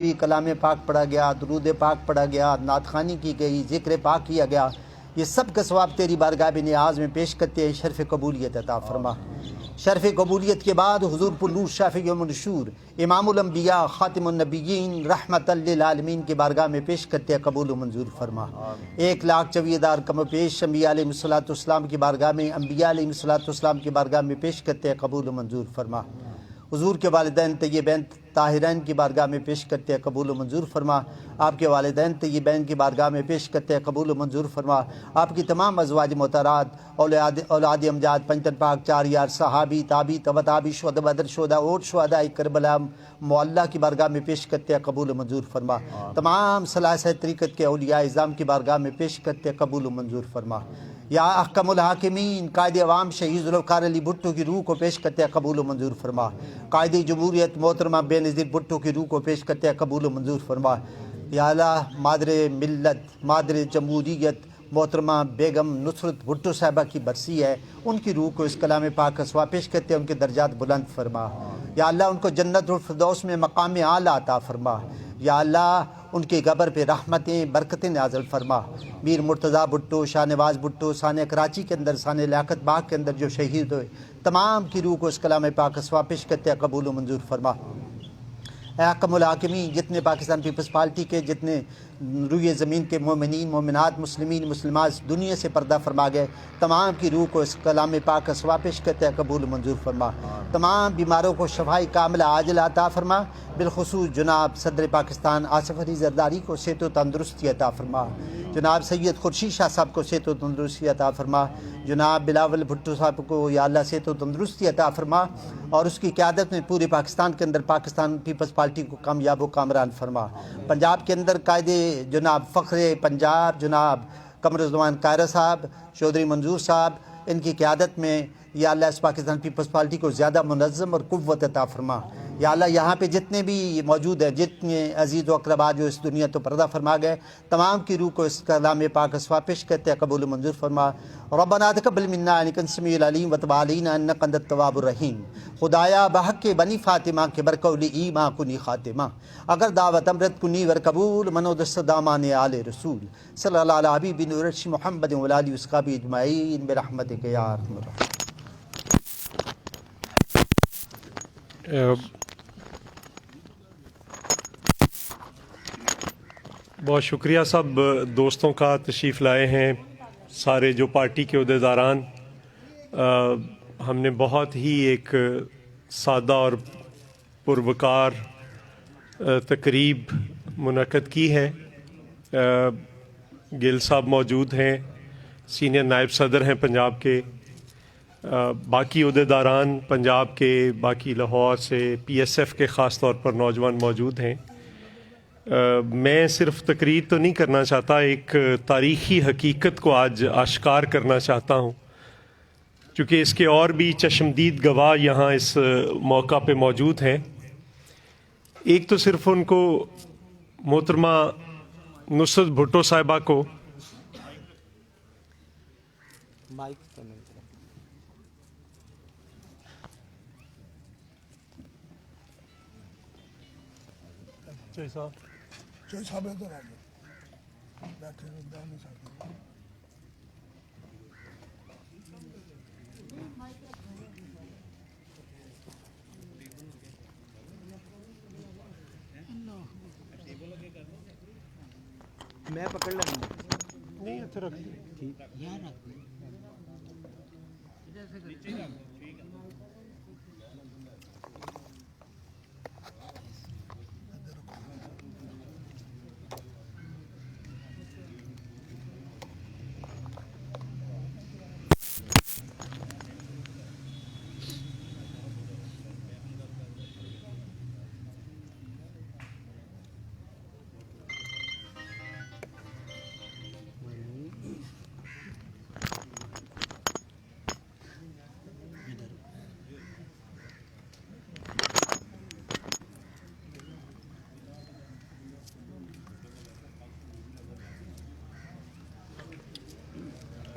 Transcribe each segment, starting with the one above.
بھی کلام پاک پڑھا گیا، درود پاک پڑھا گیا، نعت خوانی کی گئی، ذکر پاک کیا گیا، یہ سب کا ثواب تیری بارگاہ نیاز میں پیش کرتے ہیں۔ شرف قبولیت عطا فرما۔ شرف قبولیت کے بعد حضور پر نور شافع یوم النشور امام الانبیاء خاتم النبیین رحمت للعالمین کی بارگاہ میں پیش کرتے ہیں، قبول و منظور فرما۔ 1,04,000 کم و پیش انبیاء علیہ السلام کی بارگاہ میں، انبیاء علیہ السلام کی بارگاہ میں پیش کرتے ہیں، قبول و منظور فرما۔ حضور کے والدین طیبین طاہرین کی بارگاہ میں پیش کرتے ہیں، قبول و منظور فرما۔ آپ کے والدین طیبین کی بارگاہ میں پیش کرتے ہیں، قبول و منظور فرما۔ آپ کی تمام ازواج محترات، اولاد امجاد، پنجتن پاک، 4 یار، صحابی، تابی، تبع تابی، شہداء بدر، شہداء احد، شہداء کربلا معلیٰ کی بارگاہ میں پیش کرتے ہیں، قبول و منظور فرما۔ تمام ثلاثہ طریقت کے اولیاء اعظام کی بارگاہ میں پیش کرتے ہیں، قبول و منظور فرما۔ یا احکم الحاکمین قائد عوام شہید ذوالفقار علی بھٹو کی روح کو پیش کرتے ہیں، قبول و منظور فرما۔ قائد جمہوریت محترمہ بے نظیر بھٹو کی روح کو پیش کرتے ہیں، قبول و منظور فرما۔ یا اللہ مادر ملت، مادر جمہوریت محترمہ بیگم نصرت بھٹو صاحبہ کی برسی ہے، ان کی روح کو اس کلام پاک کا ثواب پیش کرتے ہیں، ان کے درجات بلند فرما۔ یا اللہ ان کو جنت الفردوس میں مقام اعلیٰ عطا فرما۔ یا اللہ ان کی قبر پہ رحمتیں برکتیں نازل فرما۔ میر مرتضیٰ بھٹو، شاہ نواز بھٹو سانحہ کراچی کے اندر، سانحہ لیاقت باغ کے اندر جو شہید ہوئے، تمام کی روح کو اس کلام پاک کا ثواب پیش کرتے ہیں، قبول و منظور فرما۔ اے حکم الحاکمین، جتنے پاکستان پیپلز پارٹی کے جتنے روئے زمین کے مومنین مومنات مسلمین مسلمات دنیا سے پردہ فرما گئے، تمام کی روح کو اس کلام پاک کا ثواب پیش کرتے ہیں، قبول و منظور فرما۔ تمام بیماروں کو شفائی کاملہ عاجلہ عطا فرما، بالخصوص جناب صدر پاکستان آصف علی زرداری کو صحت و تندرستی عطا فرما، جناب سید خورشید شاہ صاحب کو صحت و تندرستی عطا فرما، جناب بلاول بھٹو صاحب کو یا اللہ صحت و تندرستی عطا فرما، اور اس کی قیادت میں پورے پاکستان کے اندر پاکستان پیپلز پارٹی کو کامیاب و کامران فرما۔ پنجاب کے اندر قائد جناب فخر پنجاب جناب قمر رضوان قائرہ صاحب، چودھری منظور صاحب، ان کی قیادت میں یا اللہ اس پاکستان پیپلز پارٹی کو زیادہ منظم اور قوت عطا فرما۔ یا اللہ یہاں پہ جتنے بھی موجود ہیں، جتنے عزیز و اقربا جو اس دنیا تو پردہ فرما گئے، تمام کی روح کو اس کلام پاک کا ثواب پیش کرتے ہیں، قبول و منظور فرما۔ ربنا تقبل منا انک انت السمیع العلیم وتب علینا انک انت التواب الرحیم۔ خدایا بحق بنی فاطمہ کے برقول ایماں کنی خاتمہ، اگر دعوت امرت کنی ور قبول، منو دست دامان آل رسول، صلی اللہ علیہ حبیب نورش محمد و علی اصحابہ اجمعین برحمتک یا ارحم الراحمین۔ بہت شکریہ سب دوستوں کا تشریف لائے ہیں، سارے جو پارٹی کے عہدیداران۔ ہم نے بہت ہی ایک سادہ اور پروقار تقریب منعقد کی ہے۔ گل صاحب موجود ہیں، سینئر نائب صدر ہیں پنجاب کے، باقی عہدیداران پنجاب کے، باقی لاہور سے پی ایس ایف کے خاص طور پر نوجوان موجود ہیں۔ میں صرف تقریر تو نہیں کرنا چاہتا، ایک تاریخی حقیقت کو آج آشکار کرنا چاہتا ہوں، چونکہ اس کے اور بھی چشمدید گواہ یہاں اس موقع پہ موجود ہیں۔ ایک تو صرف ان کو محترمہ نصرت بھٹو صاحبہ کو میں پکڑ لینا نہیں اتنے رکھ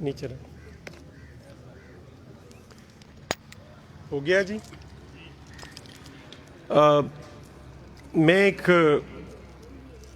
نیچے رکھ ہو گیا جی۔ میں ایک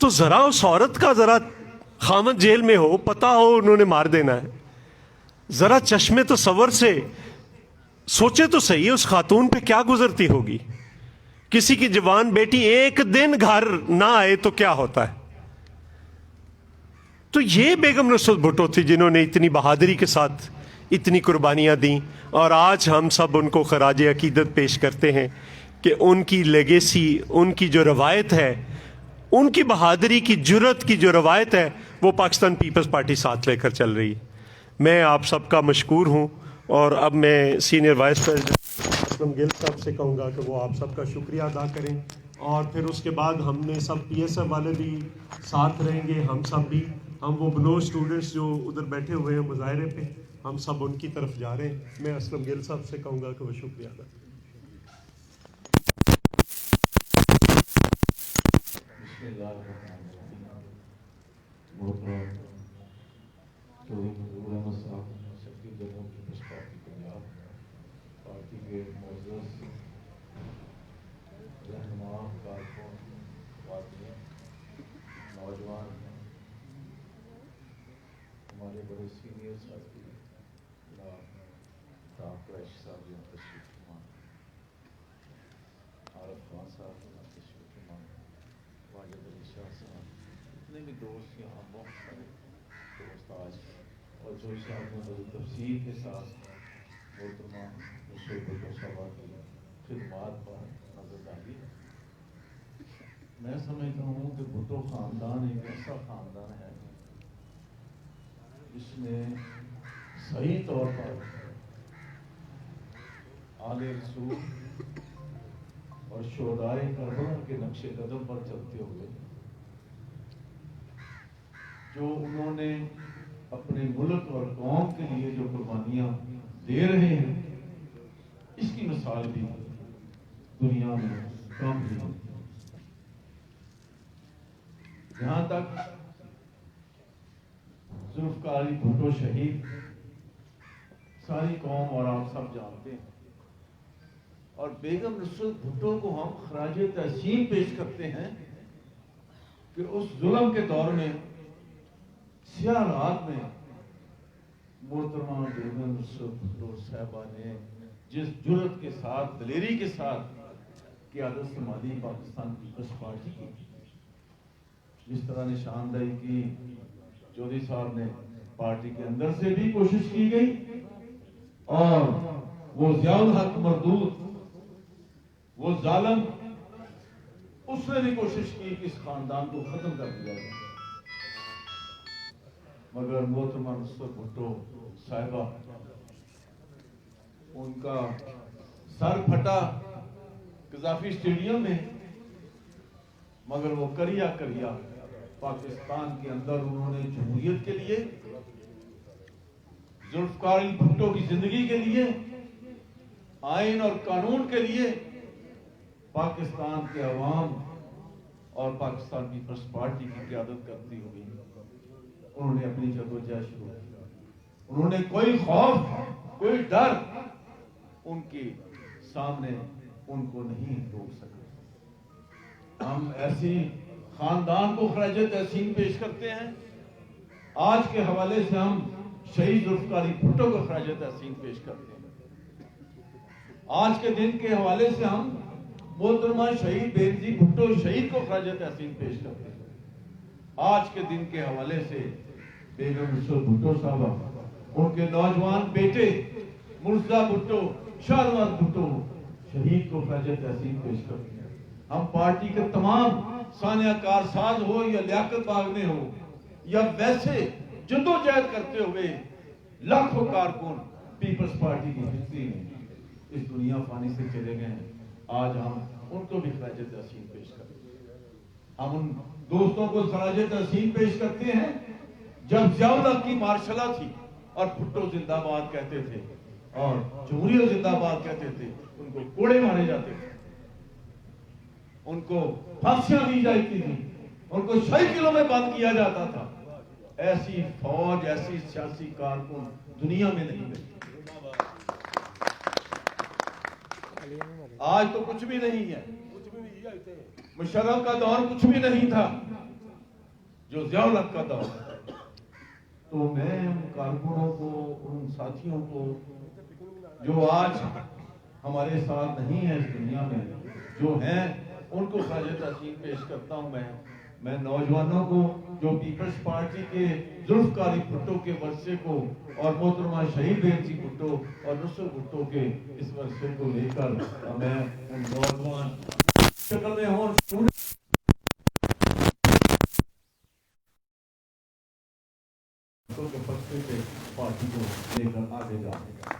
تو ذرا اس عورت کا ذرا خامد جیل میں ہو، پتا ہو انہوں نے مار دینا ہے، ذرا چشمے تصور سے سوچے تو صحیح اس خاتون پہ کیا گزرتی ہوگی. کسی کی جوان بیٹی ایک دن گھر نہ آئے تو کیا ہوتا ہے. تو یہ بیگم نصرت بھٹو تھی جنہوں نے اتنی بہادری کے ساتھ اتنی قربانیاں دیں، اور آج ہم سب ان کو خراج عقیدت پیش کرتے ہیں کہ ان کی لیگیسی، ان کی جو روایت ہے، ان کی بہادری کی، جرت کی جو روایت ہے، وہ پاکستان پیپلز پارٹی ساتھ لے کر چل رہی ہے. میں آپ سب کا مشکور ہوں، اور اب میں سینئر وائس پریزیڈنٹ اسلم گل صاحب سے کہوں گا کہ وہ آپ سب کا شکریہ ادا کریں، اور پھر اس کے بعد ہم نے سب پی ایس ایف والے بھی ساتھ رہیں گے، ہم سب بھی، ہم وہ بلوچ اسٹوڈنٹس جو ادھر بیٹھے ہوئے ہیں مظاہرے پہ، ہم سب ان کی طرف جا رہے ہیں. میں اسلم گل صاحب سے کہوں گا کہ وہ شکریہ ادا کریں. بسم اللہ الرحمن الرحیم. محترم چودھری احمد صاحب، secretary general Peoples Party Punjab, party کے معزز رہنما، کارکن، خواتین، نوجوان، ہمارے بڑے سینئر ساتھی جناب قریشی صاحب جو تشریف فرما، عارف خان صاحب جو تشریف فرما، واجد علی شاہ صاحب، جتنے بھی دوست یہاں، بہت سارے دوست آج، اور جو صاحب نے بڑی تفصیل کے ساتھ محترمہ نصرت بھٹو صاحبہ کی خدمات پر نظر ڈالی. میں سمجھتا ہوں کہ بھٹو خاندان ایک ایسا خاندان ہے جس نے صحیح طور پر آل رسول اور شہدائے کربلا کے نقش قدم پر چلتے ہوئے جو انہوں نے اپنے ملک اور قوم کے لیے جو قربانیاں دے رہے ہیں، اس کی مثال بھی دنیا میں کم ہی ہے. جہاں تک ذوالفقار علی بھٹو شہید ساری قوم اور آپ سب جانتے ہیں، اور بیگم نصرت بھٹو کو ہم خراج تحسین پیش کرتے ہیں کہ اس ظلم کے دور میں، سیاہ رات میں، محترمہ بیگم نصرت بھٹو صاحبہ نے جس جرت کے ساتھ، دلیری کے ساتھ قیادت سنبھالی پاکستان پیپلز پارٹی کی، جس طرح نشاندہی کی چودھری صاحب نے، پارٹی کے اندر سے بھی کوشش کی گئی، اور وہ ضیاء الحق مردود، وہ ظالم، اس نے بھی کوشش کی کہ اس خاندان کو ختم کر دیا جائے. مگر محترمہ نصرت بھٹو صاحبہ، ان کا سر پھٹا قذافی اسٹیڈیم میں، مگر وہ کریا پاکستان کے اندر انہوں نے جمہوریت کے لیے، ذوالفقار علی بھٹو کی زندگی کے لیے، آئین اور قانون کے لیے، پاکستان کے عوام اور پاکستان پیپلز پارٹی کی قیادت کرتی ہوئی انہوں نے اپنی جدوجہد شروع کی. انہوں نے کوئی خوف، کوئی ڈر ان کے سامنے ان کو نہیں روک سکے. ہم ایسی خاندان کو خراج تحسین پیش کرتے ہیں. آج کے حوالے سے ہم شہید ذوالفقار علی بھٹو کو خراج تحسین پیش کرتے ہیں. آج کے دن کے حوالے سے ہم محترمہ شہید بینظیر بھٹو شہید کو خراج تحسین پیش کرتے ہیں. آج کے دن کے حوالے سے بیگم نصرت بھٹو صاحبہ، ان کے نوجوان بیٹے مرزا بھٹو، شاہنواز بھٹو شہید کو خراج تحسین پیش کرتے ہیں. ہم پارٹی کے تمام سانحہ کارساز ہو یا لیاقت باغ میں ہو یا ویسے جدوجہد کرتے ہوئے لاکھوں کارکن پیپلز پارٹی کی ہسٹری میں اس دنیا فانی سے چلے گئے ہیں، آج ہم ان کو بھی خراج تحسین پیش کرتے ہیں. ہم ان دوستوں کو خراج تحسین پیش کرتے ہیں جب ضیاء الحق کی مارشلہ تھی اور بھٹو زندہ باد کہتے تھے اور جمہوریت زندہ باد کہتے تھے، ان کو کوڑے مارے جاتے تھے، ان کو پھانسیاں دی جاتی تھی، ان کو سائیکلوں میں بند کیا جاتا تھا. ایسی فوج، ایسی سیاسی کارکن دنیا میں نہیں ملتی. آج تو کچھ بھی نہیں ہے. مشرف کا دور کچھ بھی نہیں تھا. جو ضیاء الحق کا دور ہے. تو میں ان کارکنوں کو، ان ساتھیوں کو جو آج ہمارے ساتھ نہیں ہیں اس دنیا میں، جو ہیں، ان کو خراج تحسین پیش کرتا ہوں. میں نوجوانوں کو جو پیپلز پارٹی کے ذوالفقار بھٹو کے ورثے کو اور محترمہ شہید بینسی بھٹو اور نصرت بھٹو کے اس ورثے کو لے کر میں ان نوجوان شکل میں ہوں کے فرقے سے پارٹی کو لے کر آگے جانے کا